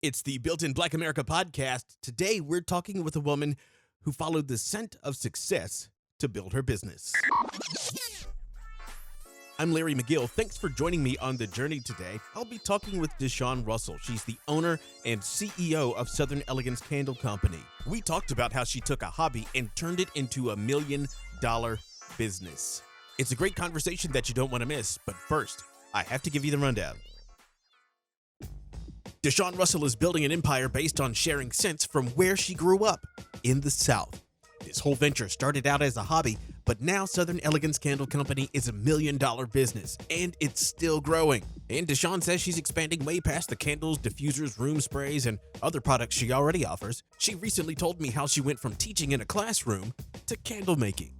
It's the Built in Black America podcast. Today, we're talking with a woman who followed the scent of success to build her business. I'm Larry McGill. Thanks for joining me on the journey today. I'll be talking with DShawn Russell. She's the owner and CEO of Southern Elegance Candle Company. We talked about how she took a hobby and turned it into $1 million business. It's a great conversation that you don't want to miss, but first, I have to give you the rundown. DShawn Russell is building an empire based on sharing scents from where she grew up, in the South. This whole venture started out as a hobby, but now Southern Elegance Candle Company is $1 million business, and it's still growing. And DShawn says she's expanding way past the candles, diffusers, room sprays, and other products she already offers. She recently told me how she went from teaching in a classroom to candle making.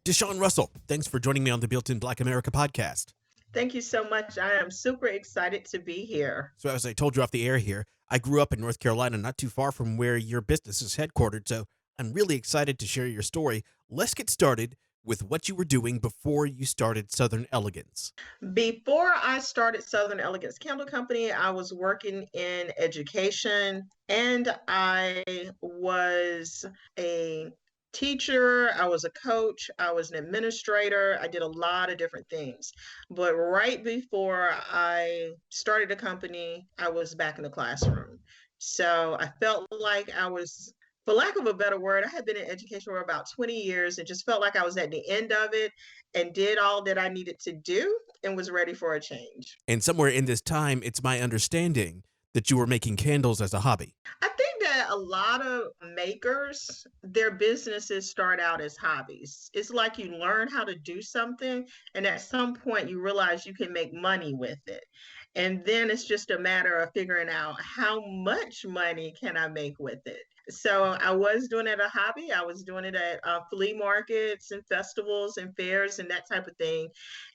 DShawn Russell, thanks for joining me on the Built in Black America podcast. Thank you so much. I am super excited to be here. So as I told you off the air here, I grew up in North Carolina, not too far from where your business is headquartered, so I'm really excited to share your story. Let's get started with what you were doing before you started Southern Elegance. Before I started Southern Elegance Candle Company, I was working in education and I was a teacher, I was a coach, I was an administrator. I did a lot of different things. But right before I started the company, I was back in the classroom. So I felt like I was, for lack of a better word, I had been in education for about 20 years and just felt like I was at the end of it and did all that I needed to do and was ready for a change. And somewhere in this time, it's my understanding that you were making candles as a hobby. I think that a lot of makers, their businesses start out as hobbies. It's like you learn how to do something, and at some point you realize you can make money with it. And then it's just a matter of figuring out how much money can I make with it. So I was doing it a hobby. I was doing it at flea markets and festivals and fairs and that type of thing.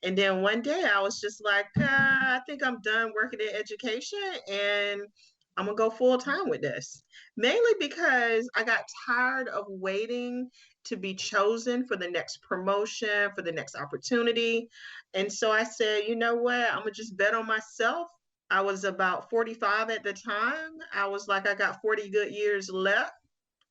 And then one day I was just like, I think I'm done working in education and I'm gonna go full time with this. Mainly because I got tired of waiting to be chosen for the next promotion, for the next opportunity. And so I said, you know what? I'm gonna just bet on myself. I was about 45 at the time. I was like, I got 40 good years left,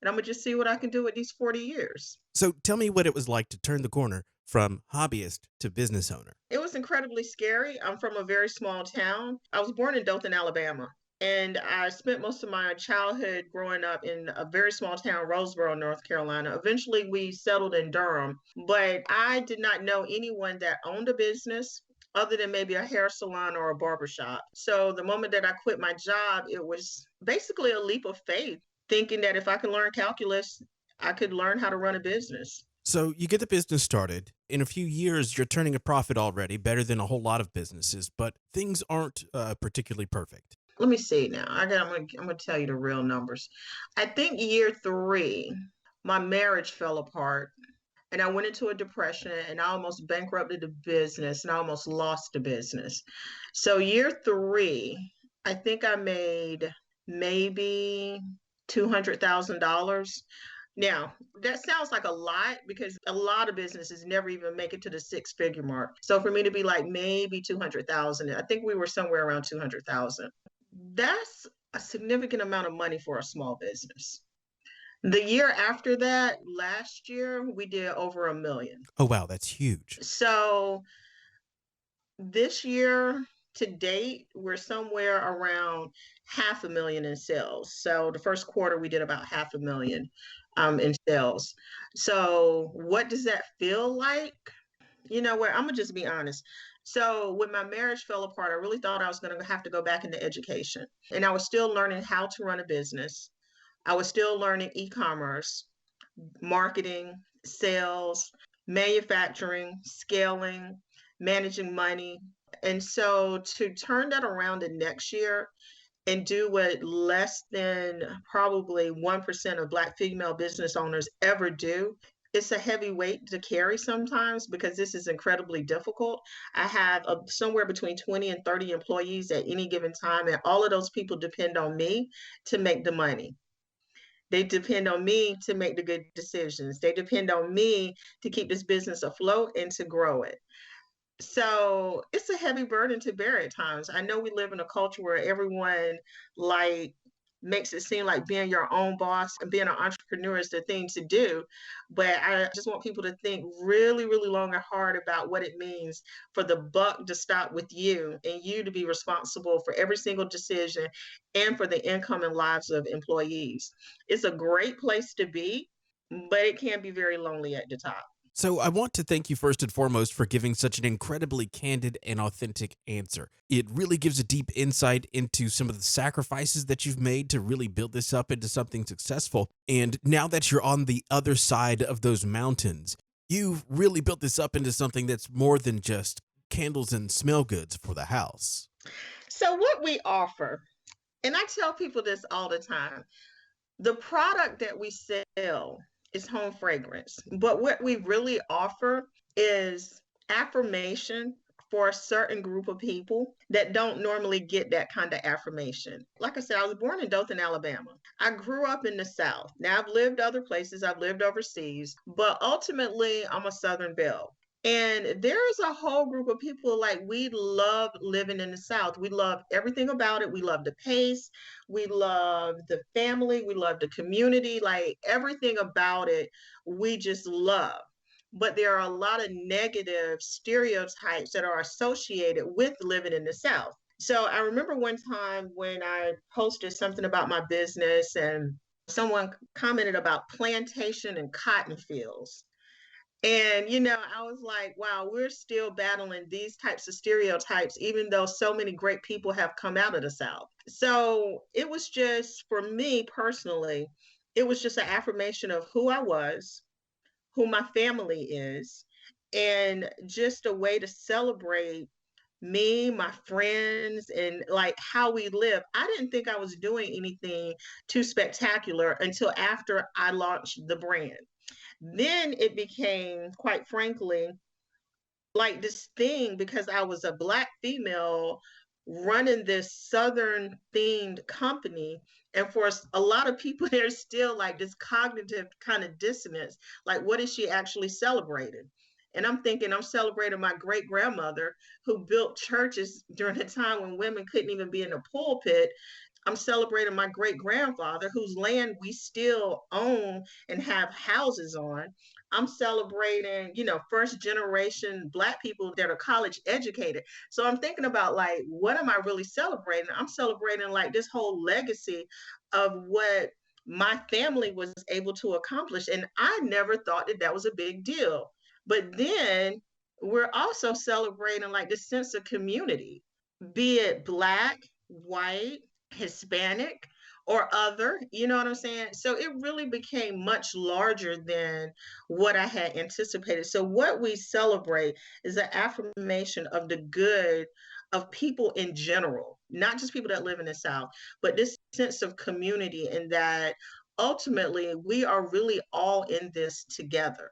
and I'm gonna just see what I can do with these 40 years. So tell me what it was like to turn the corner from hobbyist to business owner. It was incredibly scary. I'm from a very small town. I was born in Dothan, Alabama. And I spent most of my childhood growing up in a very small town, Roseboro, North Carolina. Eventually, we settled in Durham, but I did not know anyone that owned a business other than maybe a hair salon or a barber shop. So the moment that I quit my job, it was basically a leap of faith, thinking that if I could learn calculus, I could learn how to run a business. So you get the business started. In a few years, you're turning a profit already, better than a whole lot of businesses, but things aren't particularly perfect. Let me see now. I'm gonna tell you the real numbers. I think year 3, my marriage fell apart and I went into a depression and I almost bankrupted the business and I almost lost the business. So year 3, I think I made maybe $200,000. Now, that sounds like a lot because a lot of businesses never even make it to the 6-figure mark. So for me to be like maybe 200,000, I think we were somewhere around 200,000. That's a significant amount of money for a small business. The year after that, last year, we did over 1 million. Oh, wow, that's huge. So this year to date, we're somewhere around 500,000 in sales. So the first quarter, we did about 500,000 in sales. So what does that feel like? You know what? I'm gonna just be honest. So when my marriage fell apart, I really thought I was going to have to go back into education. And I was still learning how to run a business. I was still learning e-commerce, marketing, sales, manufacturing, scaling, managing money. And so to turn that around the next year and do what less than probably 1% of Black female business owners ever do, it's a heavy weight to carry sometimes because this is incredibly difficult. I have somewhere between 20 and 30 employees at any given time, and all of those people depend on me to make the money. They depend on me to make the good decisions. They depend on me to keep this business afloat and to grow it. So it's a heavy burden to bear at times. I know we live in a culture where everyone like makes it seem like being your own boss and being an entrepreneur is the thing to do. But I just want people to think really, really long and hard about what it means for the buck to stop with you and you to be responsible for every single decision and for the income and lives of employees. It's a great place to be, but it can be very lonely at the top. So, I want to thank you first and foremost for giving such an incredibly candid and authentic answer. It really gives a deep insight into some of the sacrifices that you've made to really build this up into something successful. And now that you're on the other side of those mountains, you've really built this up into something that's more than just candles and smell goods for the house. So, what we offer, and I tell people this all the time, the product that we sell is home fragrance, but what we really offer is affirmation for a certain group of people that don't normally get that kind of affirmation. Like I said, I was born in Dothan, Alabama. I grew up in the South. Now I've lived other places, I've lived overseas, but ultimately I'm a Southern belle. And there's a whole group of people like we love living in the South. We love everything about it. We love the pace. We love the family. We love the community. Like everything about it, we just love. But there are a lot of negative stereotypes that are associated with living in the South. So I remember one time when I posted something about my business and someone commented about plantation and cotton fields. And, I was like, wow, we're still battling these types of stereotypes, even though so many great people have come out of the South. So it was just, for me personally, it was just an affirmation of who I was, who my family is, and just a way to celebrate me, my friends, and like how we live. I didn't think I was doing anything too spectacular until after I launched the brand. Then it became, quite frankly, like this thing because I was a Black female running this Southern themed company. And for a lot of people, there's still like this cognitive kind of dissonance. Like, what is she actually celebrating? And I'm thinking I'm celebrating my great grandmother who built churches during a time when women couldn't even be in the pulpit. I'm celebrating my great grandfather whose land we still own and have houses on. I'm celebrating, first generation Black people that are college educated. So I'm thinking about like, what am I really celebrating? I'm celebrating like this whole legacy of what my family was able to accomplish. And I never thought that that was a big deal. But then we're also celebrating like this sense of community, be it Black, white, Hispanic, or other, you know what I'm saying? So it really became much larger than what I had anticipated. So what we celebrate is the affirmation of the good of people in general, not just people that live in the South, but this sense of community and that ultimately we are really all in this together.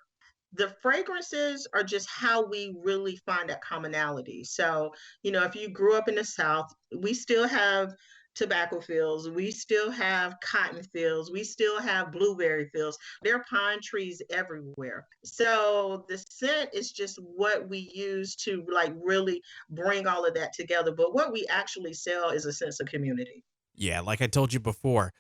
The fragrances are just how we really find that commonality. So, if you grew up in the South, we still have tobacco fields, we still have cotton fields, we still have blueberry fields. There are pine trees everywhere. So the scent is just what we use to like really bring all of that together. But what we actually sell is a sense of community. Yeah, like I told you before,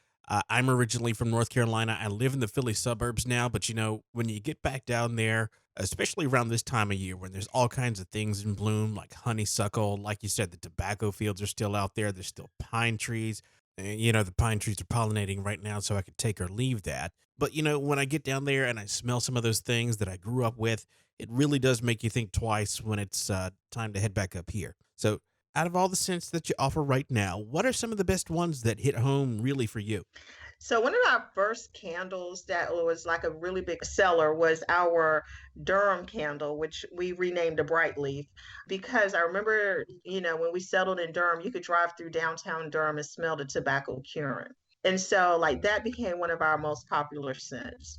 I'm originally from North Carolina. I live in the Philly suburbs now, but when you get back down there, especially around this time of year when there's all kinds of things in bloom, like honeysuckle, like you said, the tobacco fields are still out there. There's still pine trees. And, the pine trees are pollinating right now, so I could take or leave that. But, when I get down there and I smell some of those things that I grew up with, it really does make you think twice when it's time to head back up here. So, out of all the scents that you offer right now, what are some of the best ones that hit home really for you? So one of our first candles that was like a really big seller was our Durham candle, which we renamed a Bright Leaf because I remember, when we settled in Durham, you could drive through downtown Durham and smell the tobacco curing. And so like that became one of our most popular scents.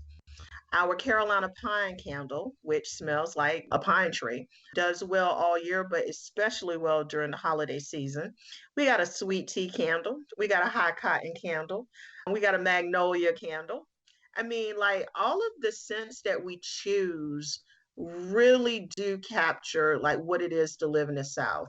Our Carolina pine candle, which smells like a pine tree, does well all year, but especially well during the holiday season. We got a sweet tea candle. We got a high cotton candle. We got a magnolia candle. I mean, like all of the scents that we choose really do capture like what it is to live in the South.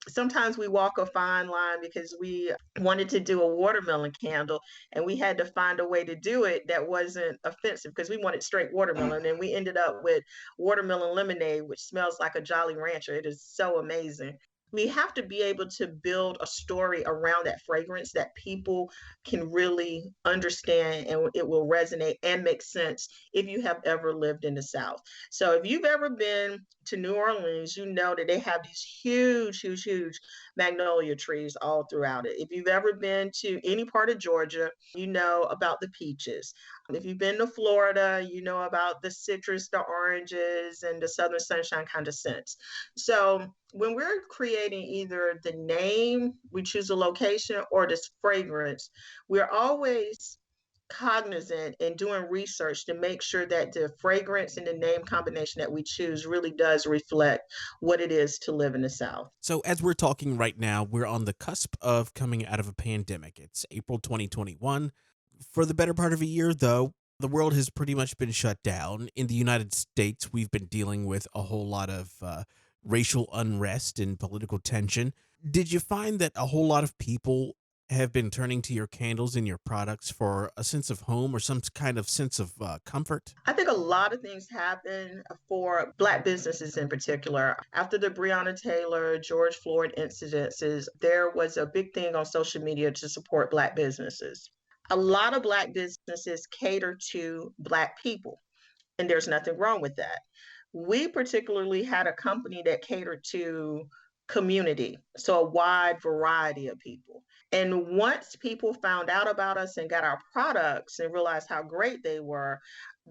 Sometimes we walk a fine line because we wanted to do a watermelon candle and we had to find a way to do it that wasn't offensive because we wanted straight watermelon, and we ended up with watermelon lemonade, which smells like a Jolly Rancher. It is so amazing. We have to be able to build a story around that fragrance that people can really understand, and it will resonate and make sense if you have ever lived in the South. So if you've ever been to New Orleans, you know that they have these huge, huge, huge magnolia trees all throughout it. If you've ever been to any part of Georgia, you know about the peaches. If you've been to Florida, you know about the citrus, the oranges, and the Southern sunshine kind of scents. So when we're creating either the name, we choose a location, or this fragrance, we're always cognizant and doing research to make sure that the fragrance and the name combination that we choose really does reflect what it is to live in the South. So, as we're talking right now, we're on the cusp of coming out of a pandemic. It's April 2021. For the better part of a year, though, the world has pretty much been shut down. In the United States, we've been dealing with a whole lot of racial unrest and political tension. Did you find that a whole lot of people have been turning to your candles and your products for a sense of home or some kind of sense of comfort? I think a lot of things happen for Black businesses in particular. After the Breonna Taylor, George Floyd incidences, there was a big thing on social media to support Black businesses. A lot of Black businesses cater to Black people, and there's nothing wrong with that. We particularly had a company that catered to community, so a wide variety of people. And once people found out about us and got our products and realized how great they were,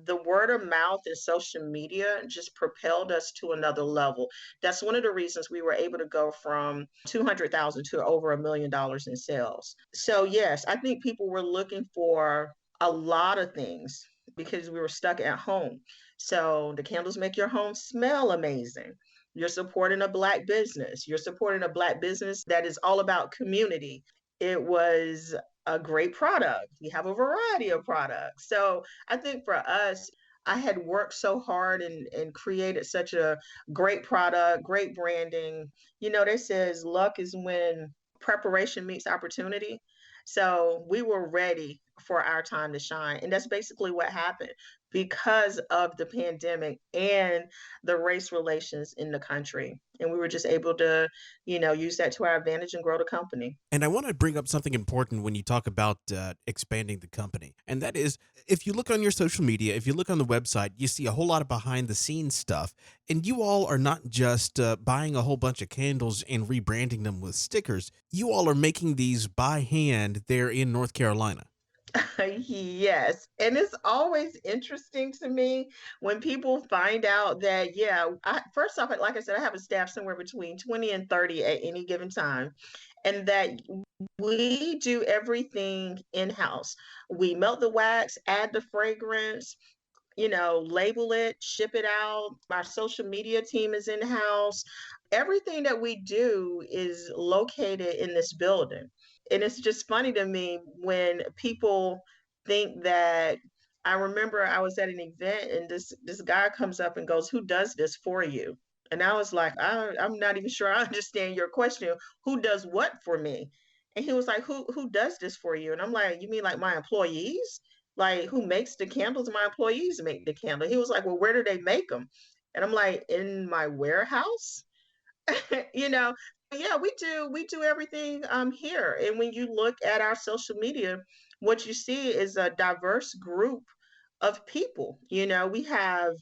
the word of mouth and social media just propelled us to another level. That's one of the reasons we were able to go from 200,000 to over $1 million in sales. So yes, I think people were looking for a lot of things because we were stuck at home. So the candles make your home smell amazing. You're supporting a Black business. You're supporting a Black business that is all about community. It was a great product. We have a variety of products. So I think for us, I had worked so hard and created such a great product, great branding. You know, they says luck is when preparation meets opportunity. So we were ready for our time to shine. And that's basically what happened because of the pandemic and the race relations in the country. And we were just able to, use that to our advantage and grow the company. And I want to bring up something important when you talk about expanding the company. And that is, if you look on your social media, if you look on the website, you see a whole lot of behind the scenes stuff. And you all are not just buying a whole bunch of candles and rebranding them with stickers. You all are making these by hand there in North Carolina. Yes. And it's always interesting to me when people find out that, yeah, first off, like I said, I have a staff somewhere between 20 and 30 at any given time, and that we do everything in house. We melt the wax, add the fragrance, label it, ship it out. Our social media team is in house. Everything that we do is located in this building. And it's just funny to me when people think that I remember I was at an event and this guy comes up and goes, "Who does this for you?" And I was like, I'm not even sure I understand your question. Who does what for me? And he was like, who does this for you? And I'm like, you mean like my employees? Like who makes the candles? My employees make the candle. He was like, well, where do they make them? And I'm like, in my warehouse. you know yeah, we do everything here. And when you look at our social media, what you see is a diverse group of people. We have,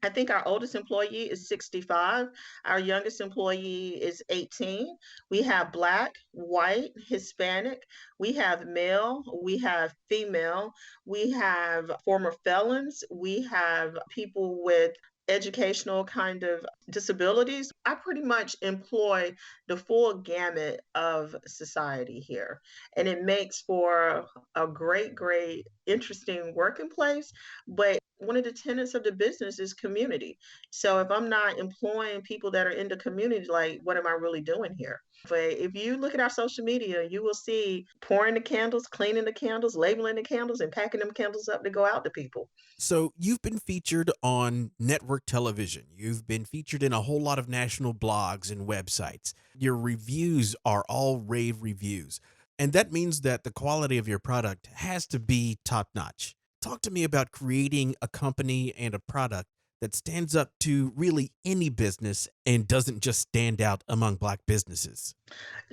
I think our oldest employee is 65. Our youngest employee is 18. We have Black, white, Hispanic. We have male. We have female. We have former felons. We have people with educational kind of disabilities. I pretty much employ the full gamut of society here. And it makes for a great, great, interesting working place. But one of the tenets of the business is community. So if I'm not employing people that are in the community, like what am I really doing here? But if you look at our social media, you will see pouring the candles, cleaning the candles, labeling the candles, and packing them candles up to go out to people. So you've been featured on network television. You've been featured in a whole lot of national blogs and websites. Your reviews are all rave reviews. And that means that the quality of your product has to be top notch. Talk to me about creating a company and a product that stands up to really any business and doesn't just stand out among Black businesses.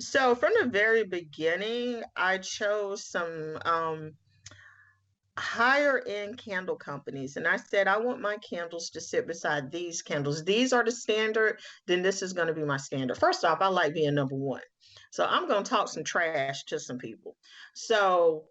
So from the very beginning, I chose some higher end candle companies. And I said, I want my candles to sit beside these candles. These are the standard, then this is going to be my standard. First off, I like being number one. So I'm going to talk some trash to some people. So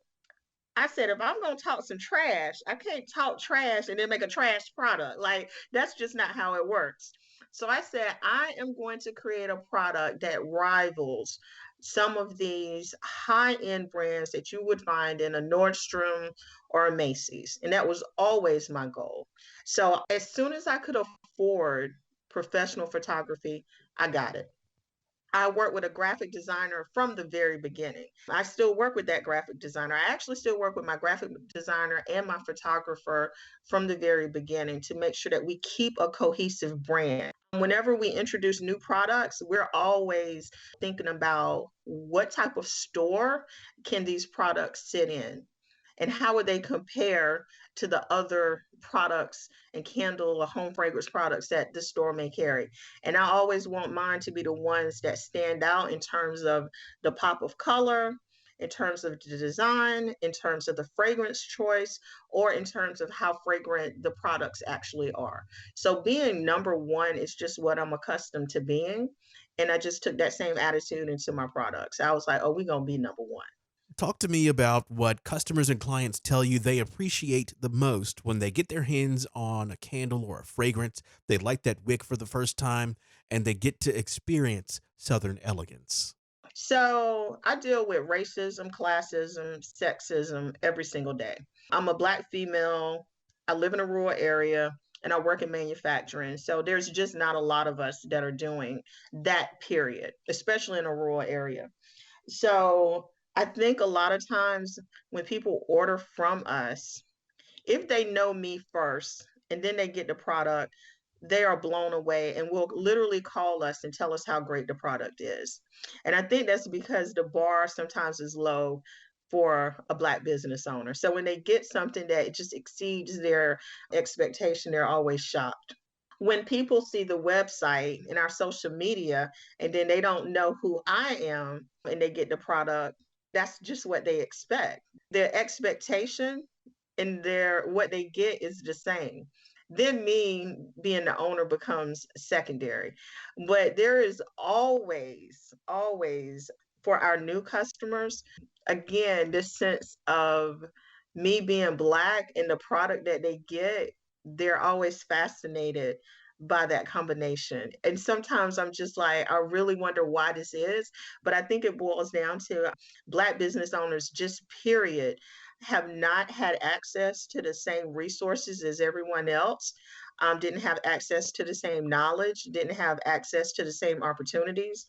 I said, if I'm going to talk some trash, I can't talk trash and then make a trash product. Like, that's just not how it works. So I said, I am going to create a product that rivals some of these high end brands that you would find in a Nordstrom or a Macy's. And that was always my goal. So as soon as I could afford professional photography, I got it. I worked with a graphic designer from the very beginning. I still work with that graphic designer. I actually still work with my graphic designer and my photographer from the very beginning to make sure that we keep a cohesive brand. Whenever we introduce new products, we're always thinking about what type of store can these products sit in and how would they compare to the other products and candle or home fragrance products that the store may carry. And I always want mine to be the ones that stand out in terms of the pop of color, in terms of the design, in terms of the fragrance choice, or in terms of how fragrant the products actually are. So being number one is just what I'm accustomed to being. And I just took that same attitude into my products. I was like, oh, we're going to be number one. Talk to me about what customers and clients tell you they appreciate the most when they get their hands on a candle or a fragrance. They light that wick for the first time and they get to experience Southern elegance. So I deal with racism, classism, sexism every single day. I'm a Black female. I live in a rural area and I work in manufacturing. So there's just not a lot of us that are doing that, period, especially in a rural area. So I think a lot of times when people order from us, if they know me first and then they get the product, they are blown away and will literally call us and tell us how great the product is. And I think that's because the bar sometimes is low for a Black business owner. So when they get something that just exceeds their expectation, they're always shocked. When people see the website and our social media and then they don't know who I am and they get the product, that's just what they expect. Their expectation and their what they get is the same. Then me being the owner becomes secondary. But there is always for our new customers, again, this sense of me being Black and the product that they get, they're always fascinated by that combination. And sometimes I'm just like, I really wonder why this is. But I think it boils down to Black business owners, just period, have not had access to the same resources as everyone else, didn't have access to the same knowledge, didn't have access to the same opportunities.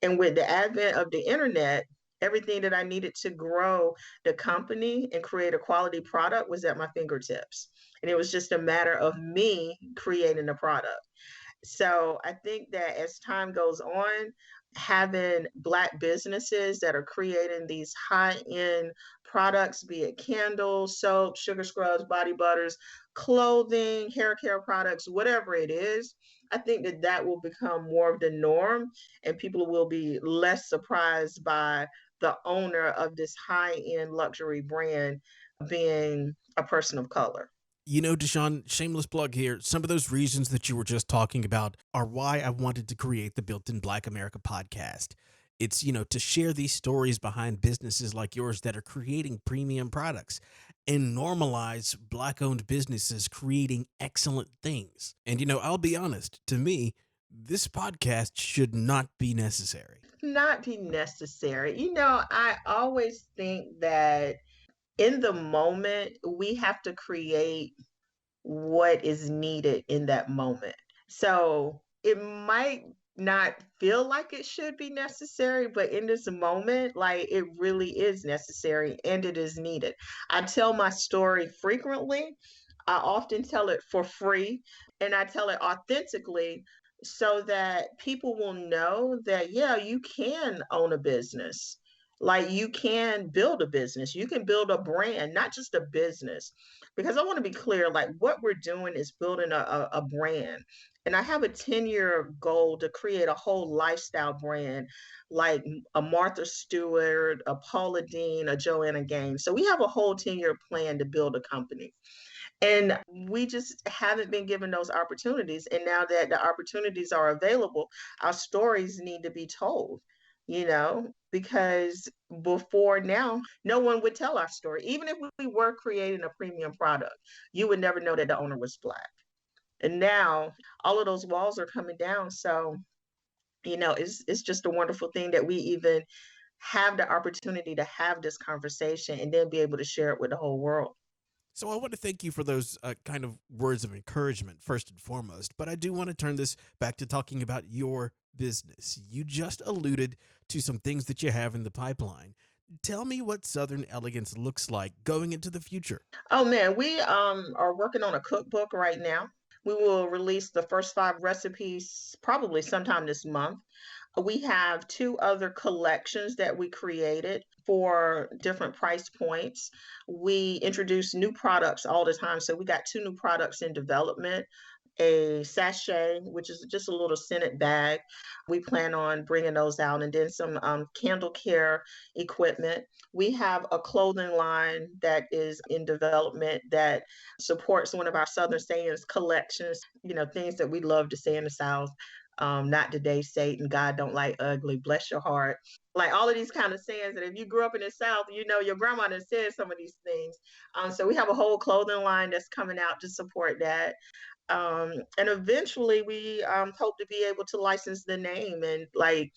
And with the advent of the internet, everything that I needed to grow the company and create a quality product was at my fingertips. And it was just a matter of me creating the product. So I think that as time goes on, having Black businesses that are creating these high end products, be it candles, soap, sugar scrubs, body butters, clothing, hair care products, whatever it is, I think that that will become more of the norm and people will be less surprised by the owner of this high end luxury brand being a person of color. You know, DeShawn, shameless plug here. Some of those reasons that you were just talking about are why I wanted to create the Built in Black America podcast. It's, to share these stories behind businesses like yours that are creating premium products and normalize Black owned businesses creating excellent things. And, I'll be honest, to me, this podcast should not be necessary. Not be necessary. I always think that in the moment, we have to create what is needed in that moment. So it might not feel like it should be necessary, but in this moment, like it really is necessary and it is needed. I tell my story frequently. I often tell it for free and I tell it authentically so that people will know that, yeah, you can own a business. Like you can build a business, you can build a brand, not just a business. Because I want to be clear, like what we're doing is building a brand. And I have a 10-year goal to create a whole lifestyle brand like a Martha Stewart, a Paula Dean, a Joanna Gaines. So we have a whole 10-year plan to build a company. And we just haven't been given those opportunities. And now that the opportunities are available, our stories need to be told, because before now, no one would tell our story. Even if we were creating a premium product, you would never know that the owner was Black. And now all of those walls are coming down. So, it's just a wonderful thing that we even have the opportunity to have this conversation and then be able to share it with the whole world. So I want to thank you for those kind of words of encouragement, first and foremost. But I do want to turn this back to talking about your business. You just alluded to some things that you have in the pipeline. Tell me what Southern Elegance looks like going into the future. Oh man, we are working on a cookbook right now. We will release the first 5 recipes probably sometime this month. We have 2 other collections that we created for different price points. We introduce new products all the time. So we got 2 new products in development, a sachet, which is just a little scented bag. We plan on bringing those out, and then some candle care equipment. We have a clothing line that is in development that supports one of our Southern sayings collections, things that we love to say in the South. Not today, Satan, God don't like ugly, bless your heart. Like all of these kind of sayings that if you grew up in the South, your grandma done said some of these things. So we have a whole clothing line that's coming out to support that. And eventually we hope to be able to license the name. And like,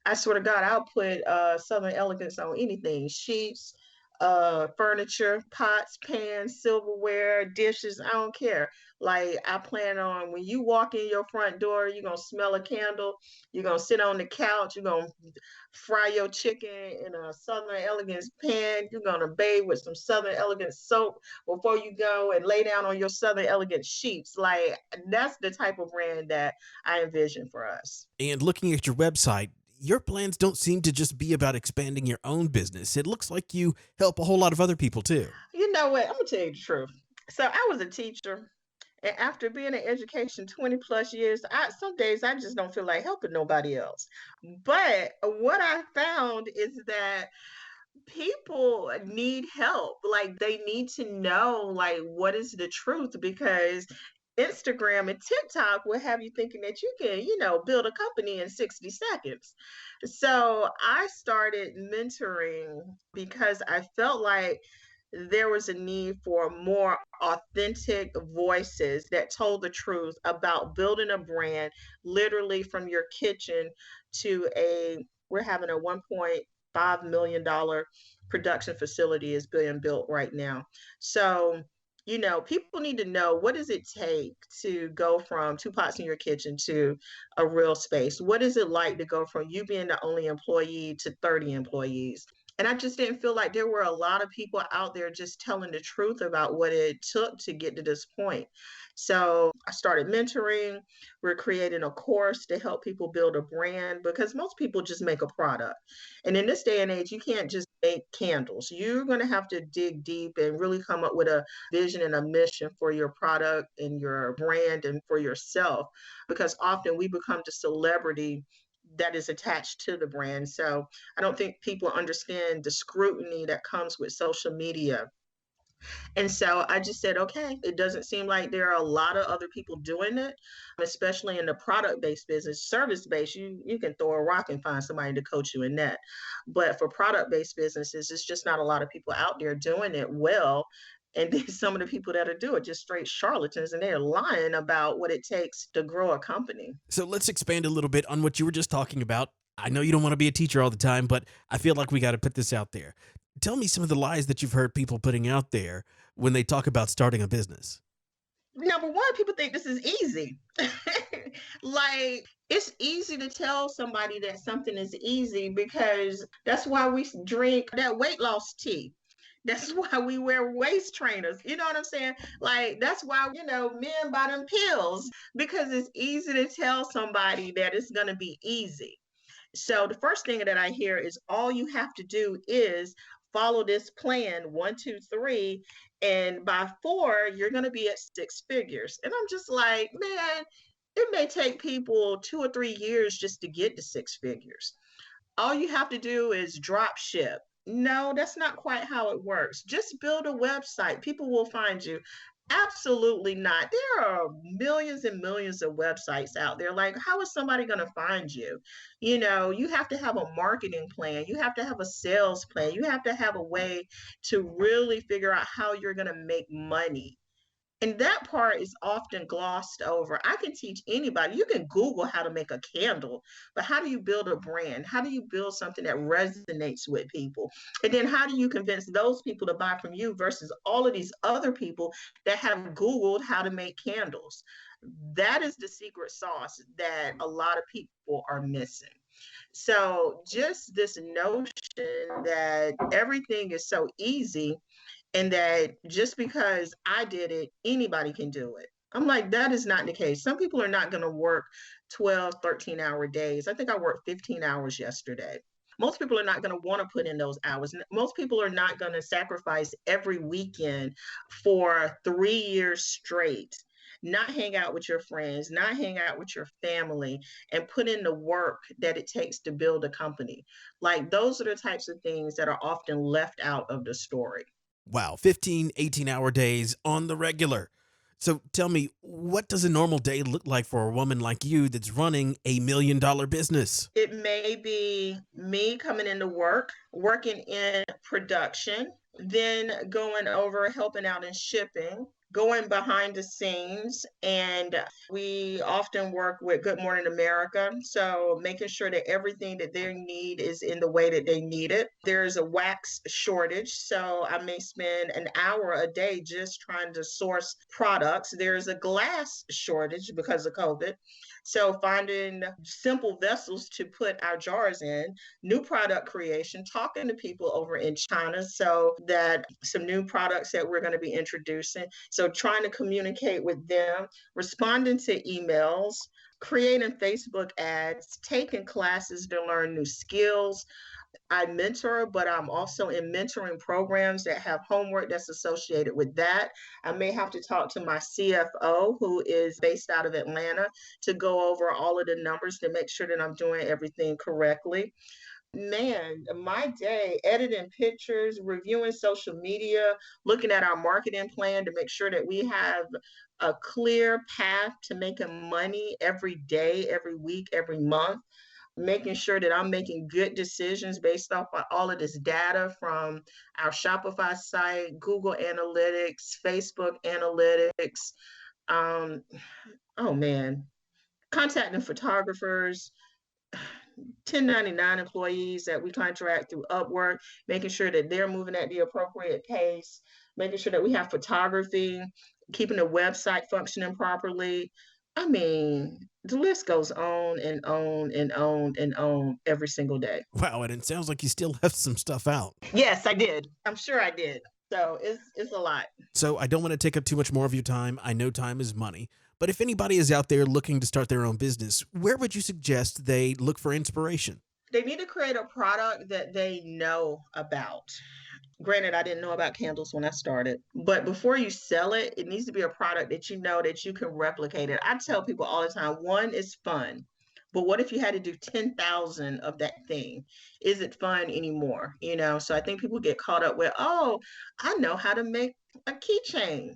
I swear to God, I'll put Southern Elegance on anything: sheets, furniture, pots, pans, silverware, dishes. I don't care. Like, I plan on when you walk in your front door, you're going to smell a candle. You're going to sit on the couch. You're going to fry your chicken in a Southern Elegance pan. You're going to bathe with some Southern Elegance soap before you go and lay down on your Southern Elegance sheets. Like, that's the type of brand that I envision for us. And looking at your website, your plans don't seem to just be about expanding your own business. It looks like you help a whole lot of other people too. You know what? I'm going to tell you the truth. So I was a teacher. And after being in education 20 plus years, some days I just don't feel like helping nobody else. But what I found is that people need help. Like they need to know like what is the truth, because Instagram and TikTok will have you thinking that you can, build a company in 60 seconds. So I started mentoring because I felt like there was a need for more authentic voices that told the truth about building a brand literally from your kitchen to we're having a $1.5 million production facility is being built right now. So, people need to know, what does it take to go from 2 pots in your kitchen to a real space? What is it like to go from you being the only employee to 30 employees? And I just didn't feel like there were a lot of people out there just telling the truth about what it took to get to this point. So I started mentoring. We're creating a course to help people build a brand, because most people just make a product. And in this day and age, you can't just make candles. You're going to have to dig deep and really come up with a vision and a mission for your product and your brand and for yourself, because often we become the celebrity that is attached to the brand. So I don't think people understand the scrutiny that comes with social media. And so I just said, okay, it doesn't seem like there are a lot of other people doing it, especially in the product-based business. Service-based, you can throw a rock and find somebody to coach you in that. But for product-based businesses, it's just not a lot of people out there doing it well. And then some of the people that are doing it just straight charlatans, and they're lying about what it takes to grow a company. So let's expand a little bit on what you were just talking about. I know you don't want to be a teacher all the time, but I feel like we got to put this out there. Tell me some of the lies that you've heard people putting out there when they talk about starting a business. Number one, people think this is easy. Like, it's easy to tell somebody that something is easy because that's why we drink that weight loss tea. That's why we wear waist trainers. You know what I'm saying? Like, that's why, men buy them pills because it's easy to tell somebody that it's going to be easy. So the first thing that I hear is all you have to do is follow this plan 1, 2, 3, and by 4, you're going to be at 6 figures. And I'm just like, man, it may take people 2 or 3 years just to get to 6 figures. All you have to do is drop ship. No, that's not quite how it works. Just build a website. People will find you. Absolutely not. There are millions and millions of websites out there. Like, how is somebody going to find you? You have to have a marketing plan. You have to have a sales plan. You have to have a way to really figure out how you're going to make money, and that part is often glossed over. I can teach anybody. You can Google how to make a candle, but how do you build a brand? How do you build something that resonates with people? And then how do you convince those people to buy from you versus all of these other people that have Googled how to make candles? That is the secret sauce that a lot of people are missing. So, just this notion that everything is so easy and that just because I did it, anybody can do it. I'm like, that is not the case. Some people are not going to work 12, 13-hour days. I think I worked 15 hours yesterday. Most people are not going to want to put in those hours. Most people are not going to sacrifice every weekend for 3 years straight, not hang out with your friends, not hang out with your family, and put in the work that it takes to build a company. Like, those are the types of things that are often left out of the story. Wow, 15, 18-hour days on the regular. So tell me, what does a normal day look like for a woman like you that's running $1 million business? It may be me coming into work, working in production, then going over helping out in shipping, going behind the scenes. And we often work with Good Morning America. So making sure that everything that they need is in the way that they need it. There's a wax shortage. So I may spend an hour a day just trying to source products. There's a glass shortage because of COVID. So finding simple vessels to put our jars in, new product creation, talking to people over in China so that some new products that we're going to be introducing. So trying to communicate with them, responding to emails, creating Facebook ads, taking classes to learn new skills. I mentor, but I'm also in mentoring programs that have homework that's associated with that. I may have to talk to my CFO, who is based out of Atlanta, to go over all of the numbers to make sure that I'm doing everything correctly. Man, my day editing pictures, reviewing social media, looking at our marketing plan to make sure that we have a clear path to making money every day, every week, every month, making sure that I'm making good decisions based off of all of this data from our Shopify site, Google Analytics, Facebook Analytics. Um, oh man, contacting photographers, 1099 employees that we contract through Upwork, making sure that they're moving at the appropriate pace, making sure that we have photography, keeping the website functioning properly. I mean, the list goes on and on and on and on every single day. Wow, and it sounds like you still left some stuff out. Yes, I did. I'm sure I did. So it's a lot. So I don't want to take up too much more of your time. I know time is money. But if anybody is out there looking to start their own business, where would you suggest they look for inspiration? They need to create a product that they know about. Granted, I didn't know about candles when I started, but before you sell it, it needs to be a product that you know that you can replicate it. I tell people all the time, one is fun. But what if you had to do 10,000 of that thing? Is it fun anymore? So I think people get caught up with, oh, I know how to make a keychain.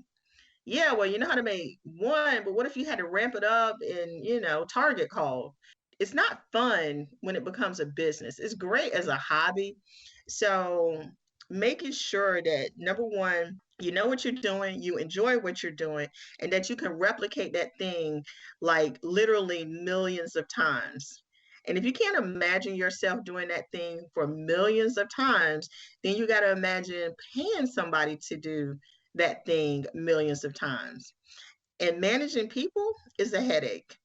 Yeah, well, you know how to make one, but what if you had to ramp it up in, Target call? It's not fun when it becomes a business. It's great as a hobby. So making sure that number one, you know what you're doing, you enjoy what you're doing, and that you can replicate that thing like literally millions of times. And if you can't imagine yourself doing that thing for millions of times, then you got to imagine paying somebody to do that thing millions of times. And managing people is a headache.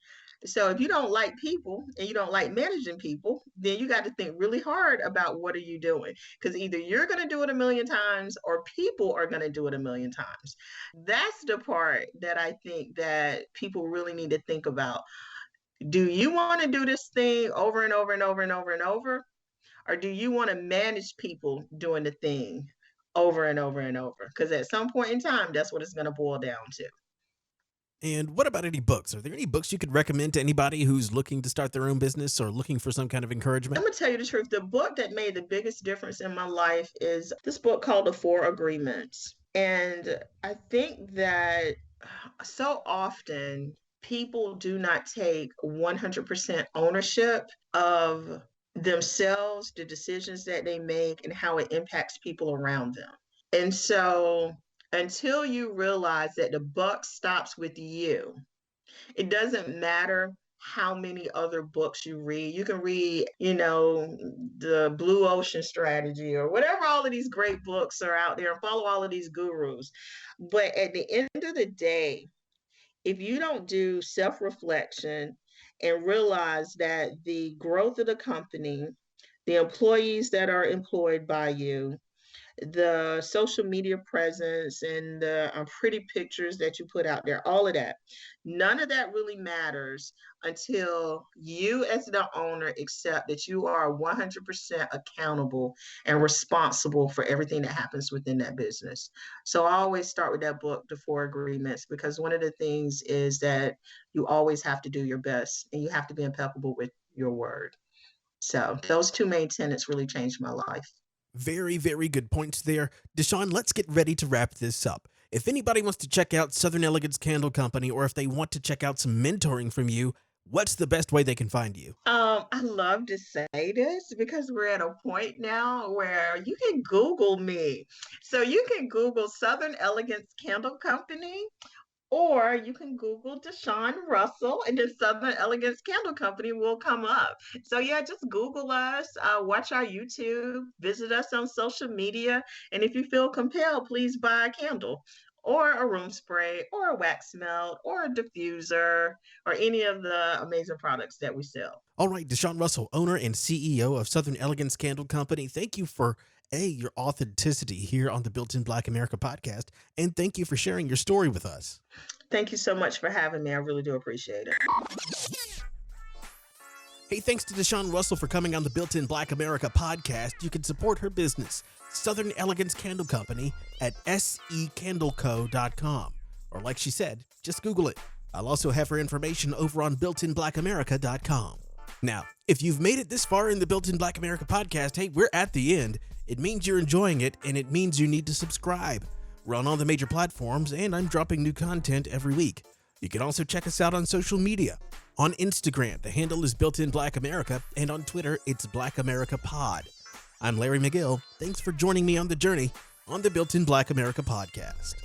So if you don't like people and you don't like managing people, then you got to think really hard about what are you doing? Because either you're going to do it a million times or people are going to do it a million times. That's the part that I think that people really need to think about. Do you want to do this thing over and over and over and over and over? Or do you want to manage people doing the thing over and over and over? Because at some point in time, that's what it's going to boil down to. And what about any books? Are there any books you could recommend to anybody who's looking to start their own business or looking for some kind of I'm encouragement? going to tell you the truth. The book that made the biggest difference in my life is this book called The Four Agreements. And I think that so often people do not take 100% ownership of themselves, the decisions that they make, and how it impacts people around them. And so until you realize that the buck stops with you, it doesn't matter how many other books you read. You can read, the Blue Ocean Strategy or whatever, all of these great books are out there, and follow all of these gurus. But at the end of the day, if you don't do self-reflection and realize that the growth of the company, the employees that are employed by you, the social media presence and the pretty pictures that you put out there, all of that, none of that really matters until you as the owner accept that you are 100% accountable and responsible for everything that happens within that business. So I always start with that book, The Four Agreements, because one of the things is that you always have to do your best and you have to be impeccable with your word. So those two main tenets really changed my life. Very, very good points there. DeShawn, let's get ready to wrap this up. If anybody wants to check out Southern Elegance Candle Company, or if they want to check out some mentoring from you, what's the best way they can find you? I love to say this because we're at a point now where you can Google me. So you can Google Southern Elegance Candle Company, or you can Google DeShawn Russell, and then Southern Elegance Candle Company will come up. So yeah, just Google us, watch our YouTube, visit us on social media, and if you feel compelled, please buy a candle or a room spray or a wax melt or a diffuser or any of the amazing products that we sell. All right, DeShawn Russell, owner and CEO of Southern Elegance Candle Company, thank you for your authenticity here on the Built in Black America podcast, and thank you for sharing your story with us. Thank you so much for having me. I really do appreciate it. Hey, thanks to DeShawn Russell for coming on the Built in Black America podcast. You can support her business, Southern Elegance Candle Company, at secandleco.com. Or like she said, just Google it. I'll also have her information over on builtinblackamerica.com. Now, if you've made it this far in the Built in Black America podcast, hey, we're at the end. It means you're enjoying it, and it means you need to subscribe. We're on all the major platforms, and I'm dropping new content every week. You can also check us out on social media. On Instagram, the handle is Built in Black America, and on Twitter, it's Black America Pod. I'm Larry McGill. Thanks for joining me on the journey on the Built in Black America podcast.